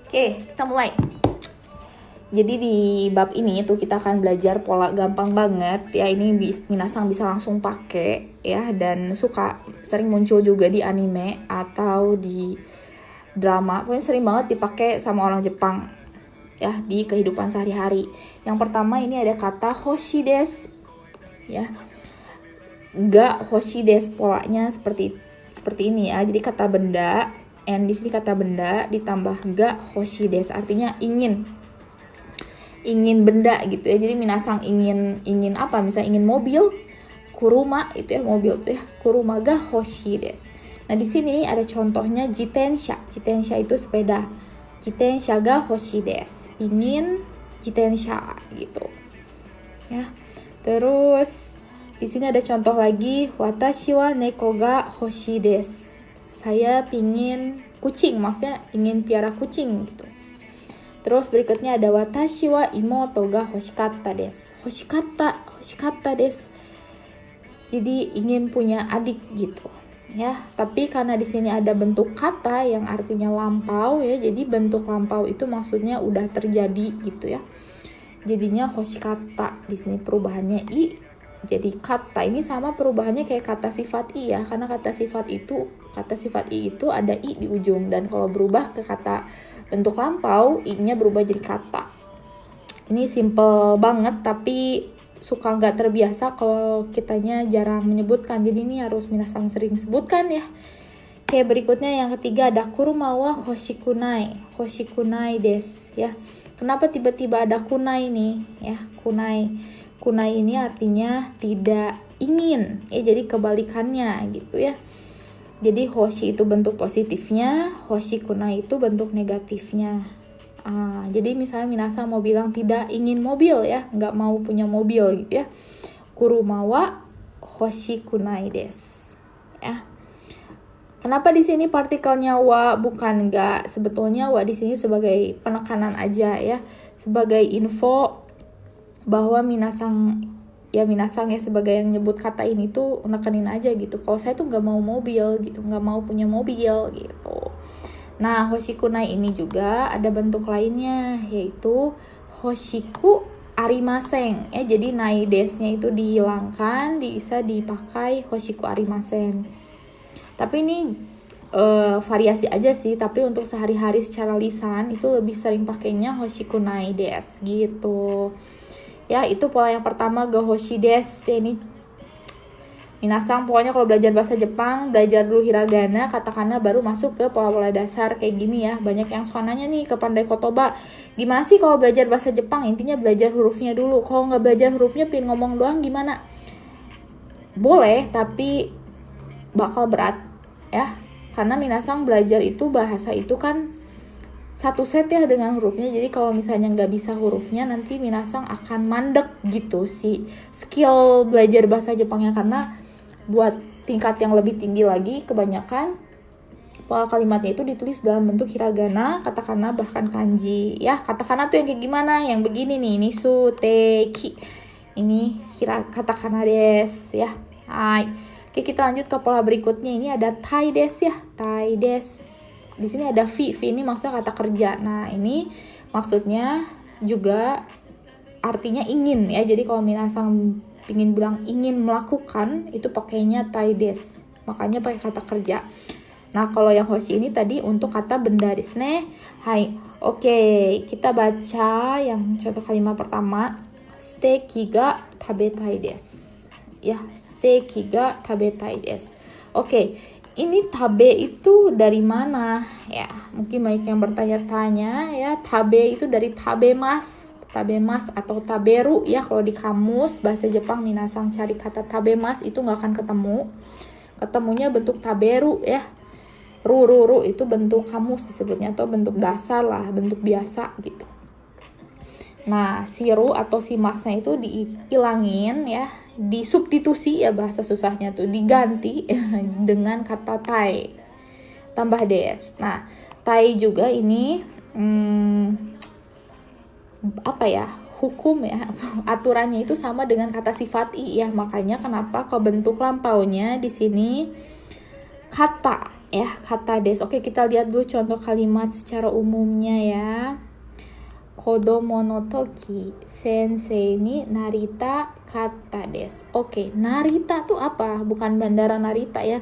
Oke, kita mulai. Jadi di bab ini tuh kita akan belajar pola gampang banget ya. Ini minasang bisa langsung pakai ya, dan sering muncul juga di anime atau di drama. Pokoknya sering banget dipakai sama orang Jepang ya di kehidupan sehari-hari. Yang pertama ini ada kata hoshi desu ya. Ga hoshi desu, polanya seperti ini ya. Jadi kata benda, and di sini kata benda ditambah ga hoshi desu, artinya ingin benda gitu ya. Jadi minasang ingin apa, misalnya ingin mobil, kuruma itu ya, mobil tuh ya, kuruma ga hoshi desu. Nah di sini ada contohnya jitensha itu sepeda, jitensha ga hoshi desu, ingin jitensha gitu ya. Terus di sini ada contoh lagi, watashi wa neko ga hoshi desu, saya pingin kucing, maksudnya ingin piara kucing gitu. Terus berikutnya ada watashi wa imoto ga hoshikatta desu. Hoshikatta desu. Jadi ingin punya adik gitu ya. Tapi karena di sini ada bentuk kata yang artinya lampau ya. Jadi bentuk lampau itu maksudnya udah terjadi gitu ya. Jadinya hoshikatta. Di sini perubahannya i jadi kata. Ini sama perubahannya kayak kata sifat i ya. Karena kata sifat i itu ada i di ujung, dan kalau berubah ke kata bentuk lampau, i-nya berubah jadi kata. Ini simple banget, tapi suka nggak terbiasa kalau kitanya jarang menyebutkan. Jadi ini harus minasang sering sebutkan ya. Oke, berikutnya yang ketiga ada kuruma wa hoshikunai. Hoshikunai desu ya. Kenapa tiba-tiba ada kunai nih ya? Kunai ini artinya tidak ingin ya, jadi kebalikannya gitu ya. Jadi hoshi itu bentuk positifnya, hoshi kunai itu bentuk negatifnya. Jadi misalnya minasang mau bilang tidak ingin mobil ya, nggak mau punya mobil gitu ya. Kuruma wa hoshi kunai desu ya. Kenapa di sini partikelnya wa bukan nggak? Sebetulnya wa di sini sebagai penekanan aja ya, sebagai info bahwa minasang ya sebagai yang nyebut kata ini tuh nekenin aja gitu. Kalau saya tuh nggak mau mobil gitu, nggak mau punya mobil gitu. Nah, hoshikunai ini juga ada bentuk lainnya, yaitu hoshiku arimasen ya. Jadi nai desnya itu dihilangkan, bisa dipakai hoshiku arimasen. Tapi ini variasi aja sih. Tapi untuk sehari-hari secara lisan itu lebih sering pakainya hoshikunai desu gitu. Ya, itu pola yang pertama, ga hoshi desu. Ini minasang pokoknya kalau belajar bahasa Jepang, belajar dulu hiragana, katakana, baru masuk ke pola-pola dasar kayak gini ya. Banyak yang suka nanya nih ke Pandai Kotoba, gimana sih kalau belajar bahasa Jepang? Intinya belajar hurufnya dulu. Kalau nggak belajar hurufnya, pengen ngomong doang gimana? Boleh, tapi bakal berat ya. Karena minasang belajar itu bahasa itu kan satu set ya dengan hurufnya. Jadi kalau misalnya nggak bisa hurufnya, nanti minasang akan mandek gitu sih skill belajar bahasa Jepangnya. Karena buat tingkat yang lebih tinggi lagi, kebanyakan pola kalimatnya itu ditulis dalam bentuk hiragana, katakana, bahkan kanji ya. Katakana tuh yang kayak gimana? Yang begini nih, nisu, te, ki. Ini katakana desu ya. Hai. Oke, kita lanjut ke pola berikutnya. Ini ada tai desu ya, tai desu. Di sini ada V ini maksudnya kata kerja. Nah, ini maksudnya juga artinya ingin ya. Jadi kalau minasang ingin bilang ingin melakukan, itu pakainya tai desu. Makanya pakai kata kerja. Nah, kalau yang hoshi ini tadi untuk kata benda desu ne. Hai. Oke, kita baca yang contoh kalimat pertama. Steki ga tabetai desu. Ya, steki ga tabetai desu. Oke. Ini tabe itu dari mana ya? Mungkin banyak yang bertanya-tanya ya. Tabe itu dari tabemas atau taberu ya. Kalau di kamus bahasa Jepang minasang cari kata tabemas itu nggak akan ketemu. Ketemunya bentuk taberu ya. Ru itu bentuk kamus disebutnya, atau bentuk dasar lah, bentuk biasa gitu. Nah, si ru atau si masnya itu dihilangin ya, disubstitusi ya bahasa susahnya tuh, diganti dengan kata tai tambah des. Nah, tai juga ini hukum ya, aturannya itu sama dengan kata sifat i ya. Makanya kenapa ke bentuk lampaunya di sini kata ya, kata des. Oke, kita lihat dulu contoh kalimat secara umumnya ya. Kodomo no toki sensei ni narita kata des. Oke, narita tuh apa? Bukan Bandara Narita ya.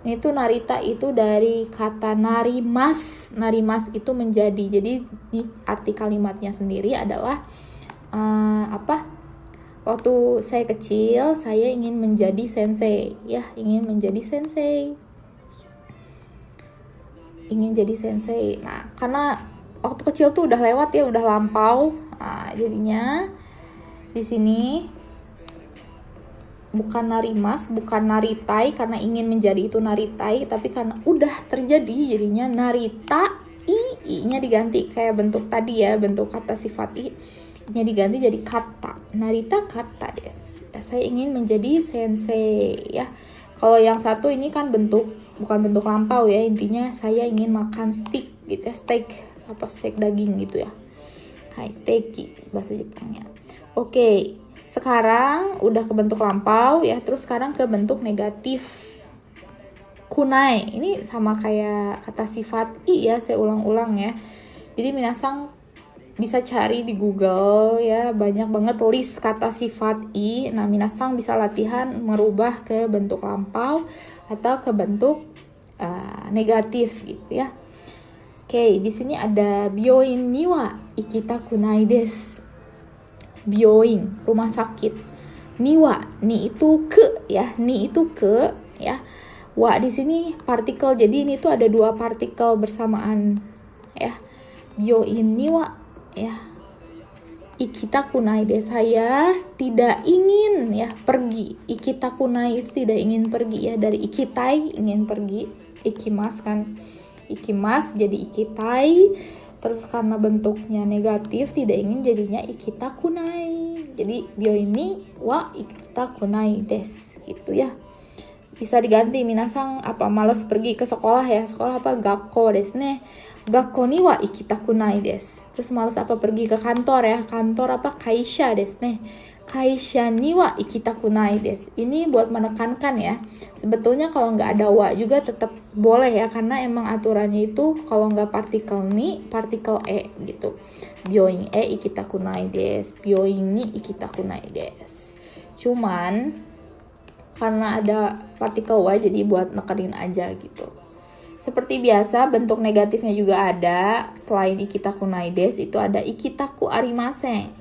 Itu narita itu dari kata narimas. Narimas itu menjadi. Jadi ini arti kalimatnya sendiri adalah waktu saya kecil saya ingin menjadi sensei ya, ingin menjadi sensei. Ingin jadi sensei. Nah, karena waktu kecil tuh udah lewat ya, udah lampau. Nah, jadinya di sini bukan narimas, bukan naritai karena ingin menjadi itu naritai, tapi karena udah terjadi jadinya narita, i-nya diganti kayak bentuk tadi ya, bentuk kata sifat i-nya diganti jadi kata. Narita kata des. Ya, saya ingin menjadi sensei ya. Kalau yang satu ini kan bukan bentuk lampau ya, intinya saya ingin makan steak gitu ya, steak daging gitu ya. Hai, steaki bahasa Jepangnya. Oke, sekarang udah ke bentuk lampau ya, terus sekarang ke bentuk negatif. Kunai, ini sama kayak kata sifat i ya, saya ulang-ulang ya. Jadi minasang bisa cari di Google ya, banyak banget list kata sifat i. Nah, minasang bisa latihan merubah ke bentuk lampau atau ke bentuk negatif gitu ya. Oke, di sini ada byoin ni wa ikitaku nai desu. Byoin, rumah sakit. Ni wa, ni itu ke ya, ni itu ke ya. Wa di sini partikel, jadi ini tuh ada dua partikel bersamaan ya. Byoin ni wa ya. Ikitaku nai desu, saya tidak ingin ya pergi. Ikitaku nai itu tidak ingin pergi ya, dari ikitai ingin pergi, ikimas kan. Ikimas jadi ikitai, terus karena bentuknya negatif tidak ingin jadinya ikitakunai. Jadi byoini wa ikitakunai des gitu ya. Bisa diganti minasang apa malas pergi ke sekolah ya, sekolah apa gakko desu ne. Gakko ni wa ikitakunai des. Terus malas apa pergi ke kantor ya, kantor apa kaisha desu ne. Kaisha ni wa ikitakunai desu. Ini buat menekankan ya. Sebetulnya kalau nggak ada wa juga tetap boleh ya, karena emang aturannya itu kalau nggak partikel ni, partikel e gitu. Byoin e ikitakunai desu, byoin ni ikitakunai desu. Cuman karena ada partikel wa jadi buat nekenin aja gitu. Seperti biasa bentuk negatifnya juga ada. Selain ikitakunai desu itu ada ikitaku arimasen.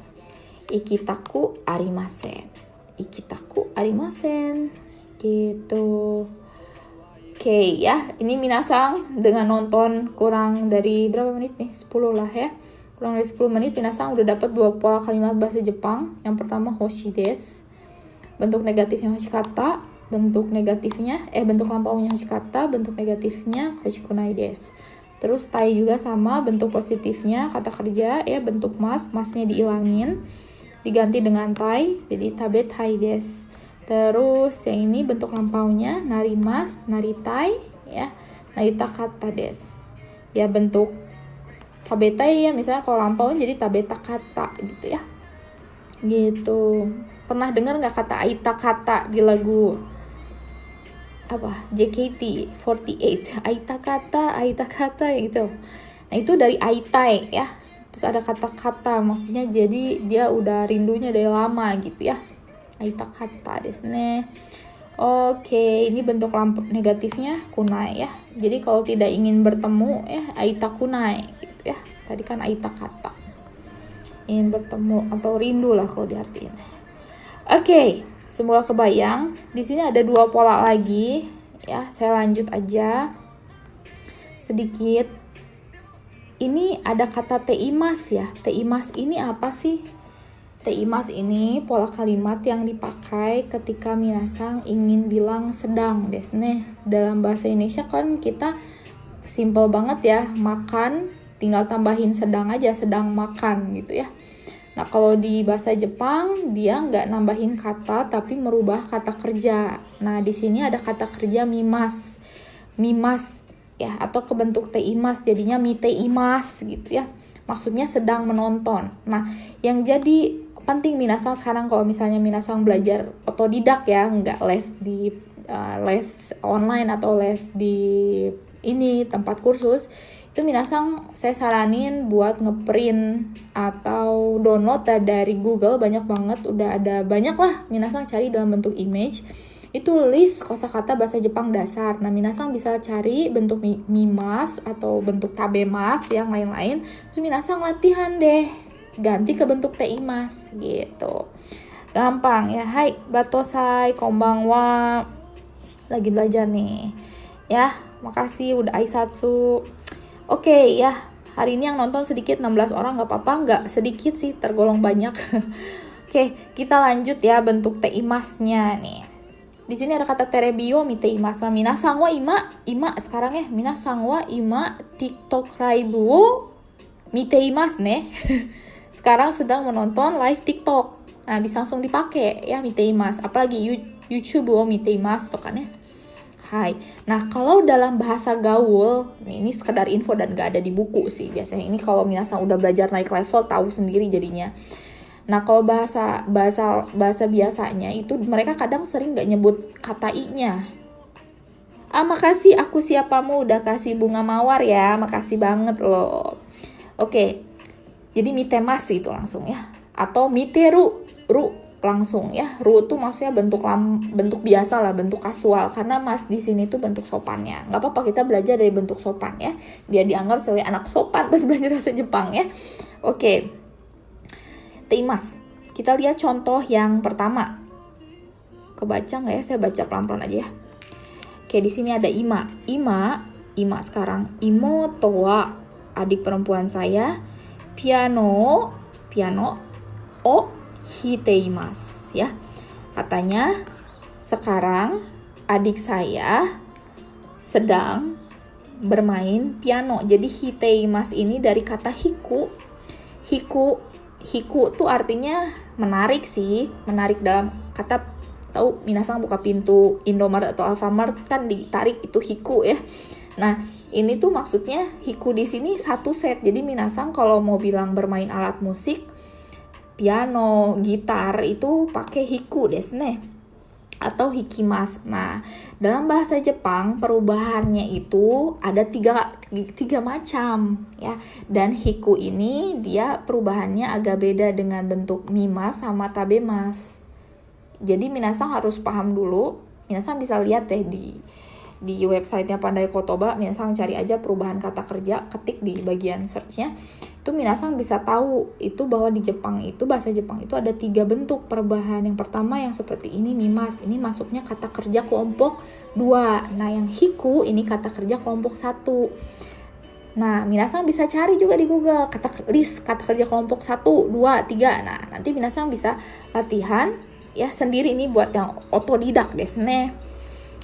Ikitaku arimasen. Ikitaku arimasen. Gitu. Oke ya, ini minasang dengan nonton kurang dari berapa menit nih? 10 lah ya. Kurang dari 10 menit minasang udah dapat 2 pola kalimat bahasa Jepang. Yang pertama hoshi desu. Bentuk negatifnya hoshikata, bentuk lampaunya hoshikata, bentuk negatifnya hoshikunai desu. Terus tai juga sama, bentuk positifnya kata kerja ya, bentuk masnya diilangin, diganti dengan tai, jadi tabetai desu. Terus yang ini bentuk lampaunya narimas, naritai ya, narita kata desu. Ya bentuk tabetai ya, misalnya kalau lampaunya jadi tabeta kata gitu ya. Gitu. Pernah dengar nggak kata aita kata di lagu apa JKT48? Aita kata gitu. Nah itu dari aitai ya. Terus ada kata-kata, maksudnya jadi dia udah rindunya dari lama gitu ya. Aita kata desu ne. Oke, ini bentuk lampu negatifnya kunai ya. Jadi kalau tidak ingin bertemu ya aita kunai gitu ya. Tadi kan aita kata. Ingin bertemu atau rindu lah kalau diartiin. Oke, semoga kebayang. Di sini ada 2 pola lagi ya. Saya lanjut aja sedikit. Ini ada kata teimas ya. Teimas ini apa sih? Teimas ini pola kalimat yang dipakai ketika minasang ingin bilang sedang desu ne. Dalam bahasa Indonesia kan kita simple banget ya, makan tinggal tambahin sedang aja, sedang makan gitu ya. Nah kalau di bahasa Jepang dia nggak nambahin kata tapi merubah kata kerja. Nah di sini ada kata kerja mimas ya, atau kebentuk teimas jadinya miteimas gitu ya. Maksudnya sedang menonton. Nah yang jadi penting minasang sekarang kalau misalnya minasang belajar otodidak ya, nggak les di les online atau les di ini tempat kursus, itu minasang saya saranin buat ngeprint atau download dari Google. Banyak banget, udah ada banyak lah, minasang cari dalam bentuk image itu list kosakata bahasa Jepang dasar. Nah, minasang bisa cari bentuk mimas atau bentuk tabemas yang lain-lain, terus minasang latihan deh, ganti ke bentuk teimas gitu. Gampang ya. Hai batosai konbanwa, lagi belajar nih ya. Makasih udah aisatsu. Oke ya, hari ini yang nonton sedikit 16 orang, gak apa-apa, gak sedikit sih, tergolong banyak. Oke, kita lanjut ya bentuk teimasnya nih. Di sini ada kata terebio miteimasu. Minasang wa ima sekarang ya. Minasang wa ima TikTok raibu wo miteimasu ne. Sekarang sedang menonton live TikTok. Nah, bisa langsung dipakai ya miteimasu. Apalagi YouTube wo miteimasu tuh kan ya. Hai. Nah, kalau dalam bahasa gaul, ini sekedar info dan gak ada di buku sih biasanya. Ini kalau minasang udah belajar naik level tahu sendiri jadinya. Nah, kalau bahasa biasanya itu mereka kadang sering nggak nyebut kata i-nya. Makasih aku siapamu udah kasih bunga mawar ya, makasih banget loh. Oke, jadi mitemas itu langsung ya, atau miteru, ru langsung ya. Ru tuh maksudnya bentuk biasa lah, bentuk kasual, karena mas di sini tuh bentuk sopannya. Nggak apa-apa kita belajar dari bentuk sopan ya, biar dianggap sebagai anak sopan pas belajar bahasa Jepang ya. Oke. Teimas. Kita lihat contoh yang pertama. Kebaca nggak ya? Saya baca pelan-pelan aja ya. Oke, di sini ada ima. Ima sekarang. Imoto wa, adik perempuan saya. Piano o hiteimasu ya. Katanya sekarang adik saya sedang bermain piano. Jadi hiteimasu ini dari kata hiku. Hiku tuh artinya menarik sih, menarik dalam kata, tahu minasang buka pintu Indomaret atau Alfamart kan ditarik, itu hiku ya. Nah, ini tuh maksudnya hiku di sini satu set. Jadi minasang kalau mau bilang bermain alat musik, piano, gitar itu pakai hiku desu ne atau hikimas. Nah, dalam bahasa Jepang perubahannya itu ada tiga macam ya. Dan hiku ini dia perubahannya agak beda dengan bentuk mimas sama tabemas. Jadi minasang harus paham dulu. Minasang bisa lihat deh di websitenya Pandai Kotoba, minasang cari aja perubahan kata kerja, ketik di bagian searchnya, itu minasang bisa tahu itu bahwa di Jepang itu, bahasa Jepang itu ada 3 bentuk perubahan. Yang pertama yang seperti ini mimas, ini masuknya kata kerja kelompok 2. Nah, yang hiku ini kata kerja kelompok 1. Nah, minasang bisa cari juga di Google list kata kerja kelompok 1, 2, 3. Nah, nanti minasang bisa latihan ya sendiri, ini buat yang otodidak desu ne.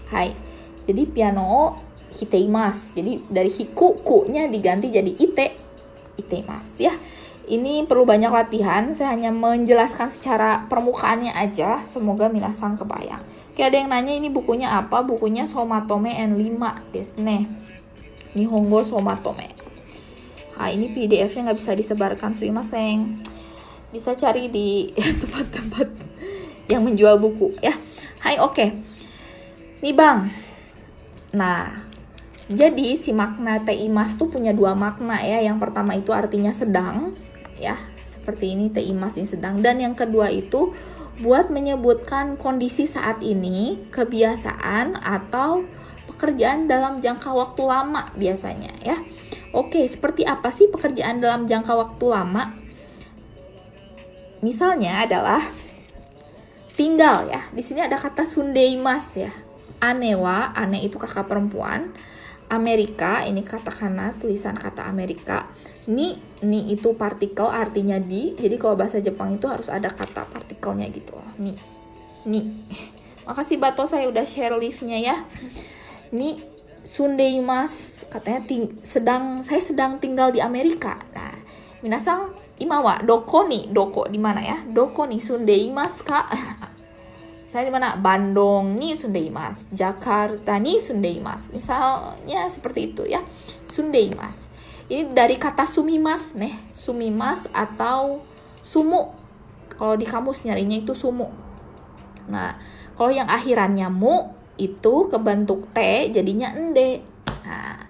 Hai. Jadi piano hiteimasu. Jadi dari hiku, ku-nya diganti jadi iteimasu ya. Ini perlu banyak latihan. Saya hanya menjelaskan secara permukaannya aja. Semoga minasang kebayang. Oke, ada yang nanya ini bukunya apa? Bukunya Somatome N5 desu ne. Nihongo Somatome. Nah, ini PDF-nya nggak bisa disebarkan, sumimasen. Bisa cari di tempat-tempat yang menjual buku ya. Hai, oke. Nih Bang. Nah, jadi si makna teimas tuh punya 2 makna ya. Yang pertama itu artinya sedang ya, seperti ini teimas ini sedang. Dan yang kedua itu buat menyebutkan kondisi saat ini, kebiasaan atau pekerjaan dalam jangka waktu lama biasanya ya. Oke, seperti apa sih pekerjaan dalam jangka waktu lama? Misalnya adalah tinggal ya. Di sini ada kata sundeimas ya. Ane itu kakak perempuan. Amerika, ini katakana, tulisan kata Amerika. Ni itu partikel artinya di. Jadi kalau bahasa Jepang itu harus ada kata partikelnya gitu. Ni. Makasih Bato, saya udah share live-nya ya. Ni sundeimas, katanya saya sedang tinggal di Amerika. Nah, minasang imawa doko di mana ya? Doko ni sundeimasu ka? Saya di mana? Bandung ni sundeimasu, Jakarta ni sundeimasu. Misalnya seperti itu ya. Sundeimasu. Ini dari kata sumimas nih. Sumimas atau sumu Kalau di kamus nyarinya itu sumu. Nah, kalau yang akhirannya mu itu kebentuk T jadinya ende. Nah,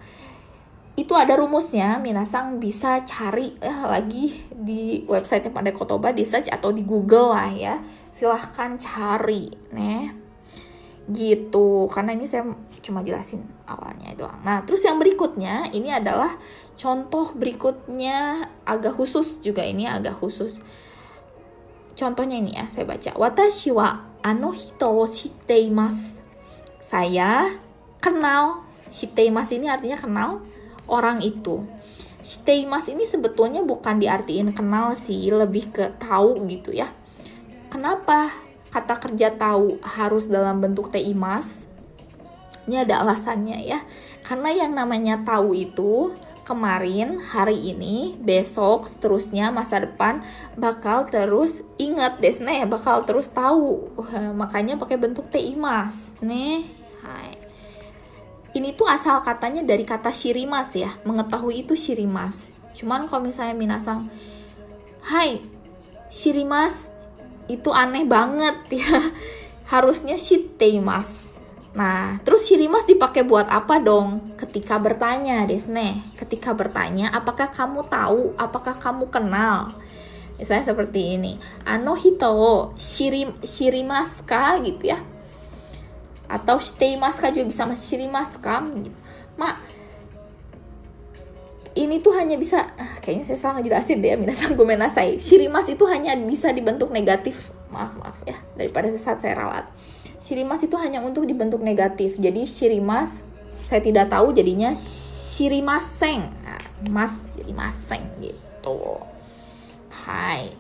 itu ada rumusnya, minasang bisa cari lagi di website Pandai Kotoba, di search atau di Google lah ya. Silahkan cari, gitu. Karena ini saya cuma jelasin awalnya doang. Nah, terus yang berikutnya ini adalah contoh berikutnya agak khusus juga, ini agak khusus. Contohnya ini ya, saya baca. Watashi wa ano hito wo shitteimasu. Saya kenal. Shitteimasu ini artinya kenal orang itu. Shitteimasu ini sebetulnya bukan diartiin kenal sih, lebih ke tahu gitu ya. Kenapa kata kerja tahu harus dalam bentuk teimas? Ini ada alasannya ya. Karena yang namanya tahu itu kemarin, hari ini, besok, seterusnya, masa depan bakal terus ingat desne, bakal terus tahu. Makanya pakai bentuk teimas. Hai. Ini tuh asal katanya dari kata shirimas ya. Mengetahui itu shirimas. Cuman kalau misalnya minasang, hai, shirimas, itu aneh banget ya. Harusnya shitteimasu. Nah, terus shirimas dipakai buat apa dong? Ketika bertanya, desne. Ketika bertanya, apakah kamu tahu? Apakah kamu kenal? Misalnya seperti ini. Ano hito shirimasu ka gitu ya. Atau shiteimasu ka juga bisa, mas shirimasu ka gitu. Ini tuh hanya bisa, kayaknya saya salah ngejelasin deh, minasan gomenasai. Shirimasu itu hanya bisa dibentuk negatif. Maaf ya, daripada sesat saya ralat. Shirimasu itu hanya untuk dibentuk negatif. Jadi shirimasu, saya tidak tahu, jadinya shirimaseng. Nah, mas jadi maseng gitu. Hai.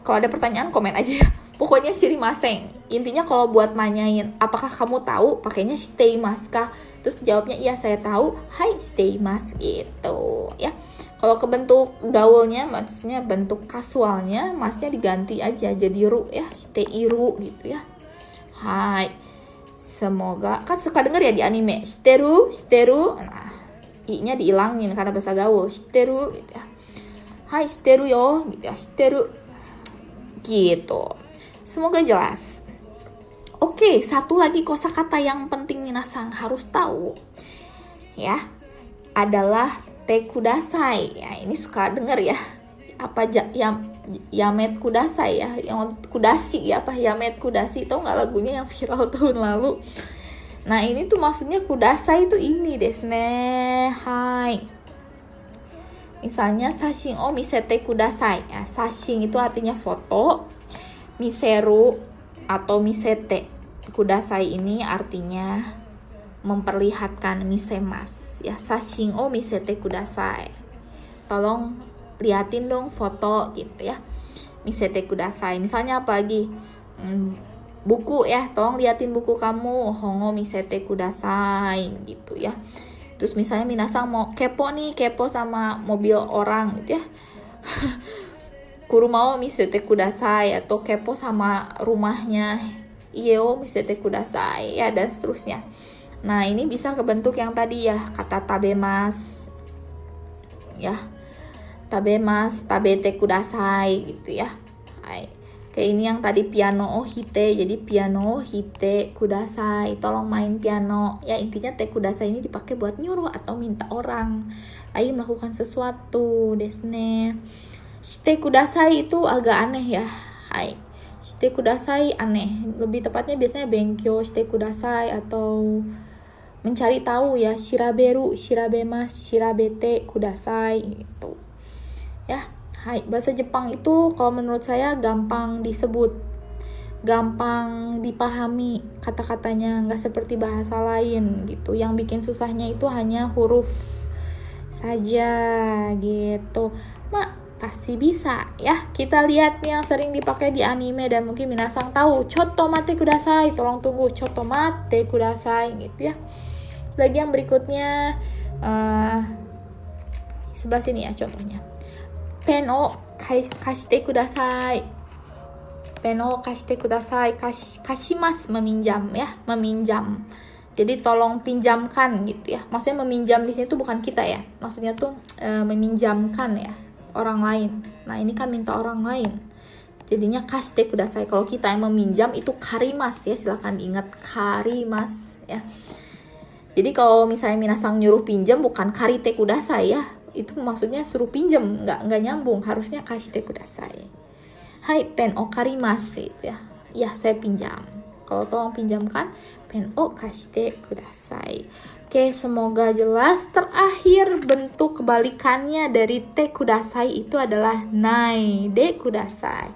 Kalau ada pertanyaan komen aja ya. Pokoknya shirimaseng. Intinya kalau buat nanyain apakah kamu tahu, pakainya shiteimasu ka. Terus jawabnya iya saya tahu. Hai shiteimasu gitu ya. Kalau ke bentuk gaulnya, maksudnya bentuk kasualnya, masnya diganti aja jadi ru ya, shiteiru gitu ya. Hai, semoga, kan suka denger ya di anime, shiteru, nah, i-nya diilangin karena bahasa gaul, shiteru gitu ya. Hai, shiteru yo, gitu ya, shiteru, gitu. Semoga jelas. Oke, satu lagi kosakata yang penting minasang harus tahu, ya, adalah te kudasai. Ya, ini suka denger ya. Apa Yamet Kudasai ya, yang Kudashi ya, apa Yamet Kudashi, tau nggak lagunya yang viral tahun lalu? Nah ini tuh maksudnya Kudasai itu ini desne. Hai, misalnya sashin o misete kudasai ya, sashin itu artinya foto, miseru atau misete kudasai ini artinya memperlihatkan, misemas ya, sashin o misete kudasai, tolong liatin dong foto gitu ya, misete kudasai. Misalnya apa lagi, buku ya, tolong liatin buku kamu, hongo misete kudasai gitu ya. Terus misalnya minasang mau kepo nih, kepo sama mobil orang gitu ya, kurumao misete kudasai, atau kepo sama rumahnya, iyo misete kudasai ya, dan seterusnya. Nah ini bisa kebentuk yang tadi ya, kata tabemas ya, tabemas, tabete kudasai gitu ya. Hai. Kayak ini yang tadi piano o hite, jadi piano o hite kudasai, tolong main piano. Ya intinya te kudasai ini dipakai buat nyuruh atau minta orang lain melakukan sesuatu, desne. Shite kudasai itu agak aneh ya. Hai. Shite kudasai aneh. Lebih tepatnya biasanya benkyo shite kudasai atau mencari tahu ya, shiraberu, shirabemas, shirabete kudasai gitu. Ya, hai, bahasa Jepang itu kalau menurut saya gampang disebut, gampang dipahami kata-katanya, nggak seperti bahasa lain gitu. Yang bikin susahnya itu hanya huruf saja gitu. Pasti bisa ya. Kita lihat yang sering dipakai di anime dan mungkin minasang tahu. Chotomate kudasai, tolong tunggu, chotomate kudasai gitu ya. Lagi yang berikutnya sebelah sini ya contohnya. Pen o kashite kudasai. Pen o kashite kudasai. Kashimasu, meminjam ya, meminjam. Jadi tolong pinjamkan gitu ya. Maksudnya meminjam di sini tuh bukan kita ya. Maksudnya tuh meminjamkan ya, orang lain. Nah, ini kan minta orang lain. Jadinya kashite kudasai. Kalau kita yang meminjam itu karimas ya, silahkan diingat karimas ya. Jadi kalau misalnya minasang nyuruh pinjam bukan karite kudasai ya, itu maksudnya suruh pinjam, nggak nyambung, harusnya kashite kudasai. Hai, pen o karimasu itu ya. Ya, saya pinjam. Kalau tolong pinjamkan, pen o kashite kudasai. Oke, semoga jelas. Terakhir, bentuk kebalikannya dari te kudasai itu adalah nai de kudasai.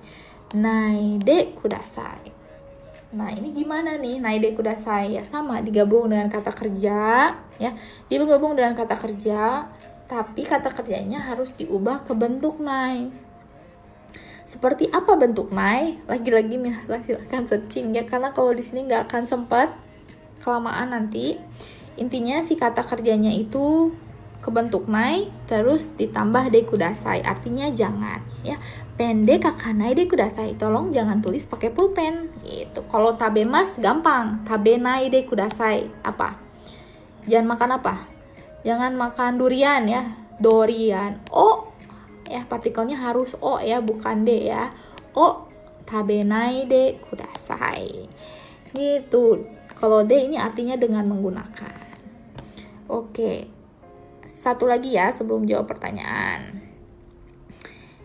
Nai de kudasai. Nah, ini gimana nih nai de kudasai? Ya sama, digabung dengan kata kerja ya. Digabung dengan kata kerja, tapi kata kerjanya harus diubah ke bentuk nai. Seperti apa bentuk nai? Lagi-lagi silahkan searching ya, karena kalau di sini nggak akan sempat, kelamaan nanti. Intinya si kata kerjanya itu kebentuk nai terus ditambah de kudasai, artinya jangan ya. Pende kakanai de kudasai, tolong jangan tulis pakai pulpen gitu. Kalau tabemas gampang, tabenai de kudasai, apa? Jangan makan apa? Jangan makan durian ya, dorian. O ya, partikelnya harus o ya, bukan d ya. O tabenai de kudasai gitu. Kalau d ini artinya dengan menggunakan. Oke, satu lagi ya sebelum jawab pertanyaan.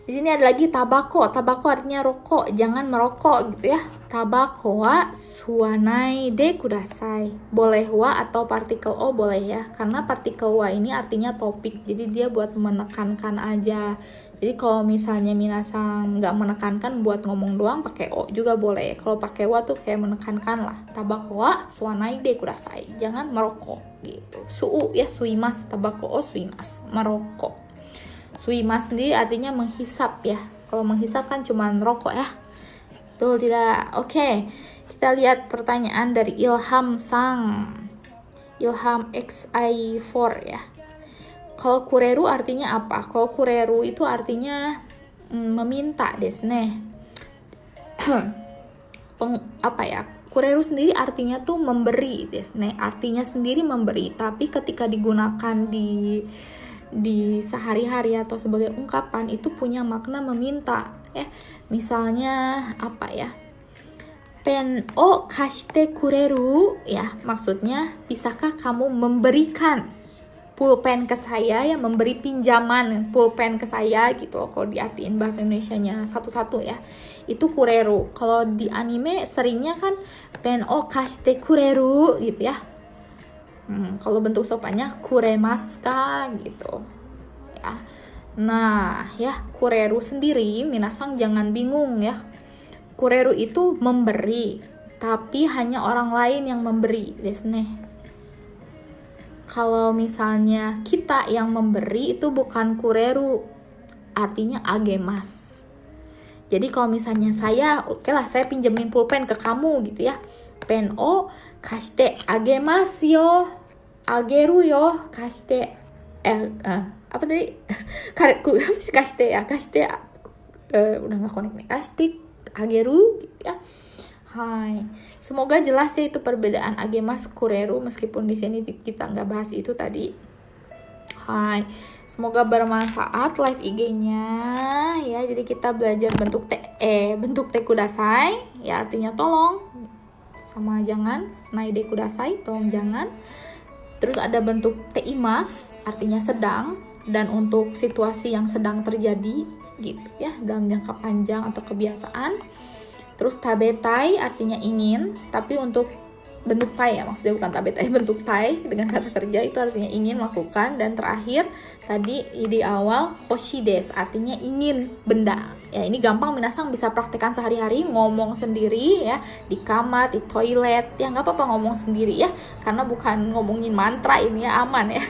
Di sini ada lagi tabako. Tabako artinya rokok, jangan merokok gitu ya. Tabako wa suwanai de kudasai. Boleh wa atau partikel o boleh ya, karena partikel wa ini artinya topik, jadi dia buat menekankan aja. Jadi kalau misalnya minasang nggak menekankan buat ngomong doang, pakai o juga boleh. Kalau pakai wa tuh kayak menekankan lah. Tabako wa suwanai de kudasai, jangan merokok gitu. Suu ya, suimas, tabako o suimas, merokok. Suimas sendiri artinya menghisap ya. Kalau menghisap kan cuma rokok ya. Betul tidak? Oke, kita lihat pertanyaan dari Ilham Sang. Ilham XI4 ya. Kalau kureru artinya apa? Kalau kureru itu artinya meminta desne. Apa ya? Kureru sendiri artinya tuh memberi desne. Artinya sendiri memberi, tapi ketika digunakan di sehari-hari atau sebagai ungkapan itu punya makna meminta ya. Misalnya apa ya, pen o kashite kureru ya, maksudnya bisakah kamu memberikan pulpen ke saya ya, memberi pinjaman pulpen ke saya gitu loh. Kalau diartiin bahasa Indonesianya satu-satu ya, itu kureru. Kalau di anime seringnya kan pen o kashite kureru gitu ya. Kalau bentuk sopannya kuremaska gitu ya. Nah ya, kureru sendiri minasang jangan bingung ya. Kureru itu memberi, tapi hanya orang lain yang memberi desne. Kalau misalnya kita yang memberi itu bukan kureru, artinya agemas. Jadi kalau misalnya saya, oke lah saya pinjemin pulpen ke kamu gitu ya. Pen o kashite agemasu yo, ageru yo, kashite apa tadi? Karetku kashite ya, kashite udah nggak connect nih, kashite ageru gitu ya. Hai, semoga jelas ya itu perbedaan agemas kureru, meskipun di sini kita nggak bahas itu tadi. Hai, semoga bermanfaat live IG-nya ya. Jadi kita belajar bentuk te kudasai ya, artinya tolong sama jangan. Nai de kudasai, tolong jangan. Terus ada bentuk teimas, artinya sedang, dan untuk situasi yang sedang terjadi gitu ya, dalam jangka panjang atau kebiasaan. Terus tabetai artinya ingin, tapi untuk bentuk tai ya, maksudnya bukan tabetai, bentuk tai dengan kata kerja itu artinya ingin melakukan. Dan terakhir tadi di awal hoshides artinya ingin benda ya. Ini gampang, minasang bisa praktekkan sehari-hari, ngomong sendiri ya, di kamar, di toilet ya, nggak apa-apa ngomong sendiri ya, karena bukan ngomongin mantra ini ya, aman ya.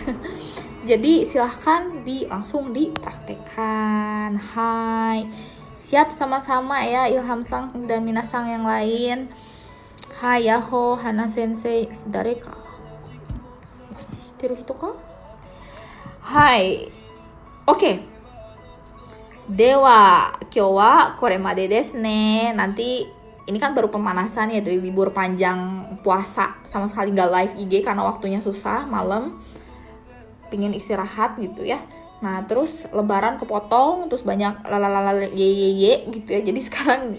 Jadi silahkan langsung dipraktekkan. Hai, siap sama-sama ya Ilham Sang dan minasang yang lain. Hai yaho, Hana sensei, dareka shiteru hito ka? Hai, oke. Dewa, kyou wa koremade desu ne. Nanti ini kan baru pemanasan ya dari libur panjang puasa, sama sekali nggak live IG karena waktunya susah malam, pingin istirahat gitu ya. Nah terus lebaran kepotong, terus banyak lalalala ye gitu ya. Jadi sekarang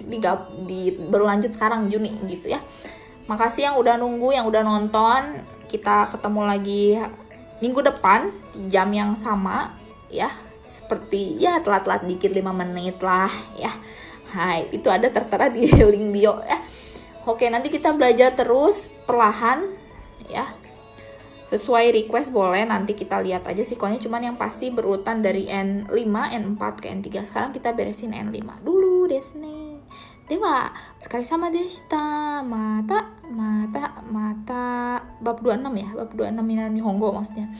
baru lanjut sekarang Juni gitu ya. Makasih yang udah nunggu, yang udah nonton. Kita ketemu lagi minggu depan di jam yang sama ya. Seperti ya telat-telat dikit 5 menit lah ya. Hai, itu ada tertera di link bio ya. Oke, nanti kita belajar terus perlahan ya. Sesuai request boleh, nanti kita lihat aja sikonya, cuman yang pasti berurutan dari N5, N4 ke N3. Sekarang kita beresin N5 dulu desne. Dewa, sekali sama deshita. Mata. Bab 26 ya, bab 26 Nihongo maksudnya.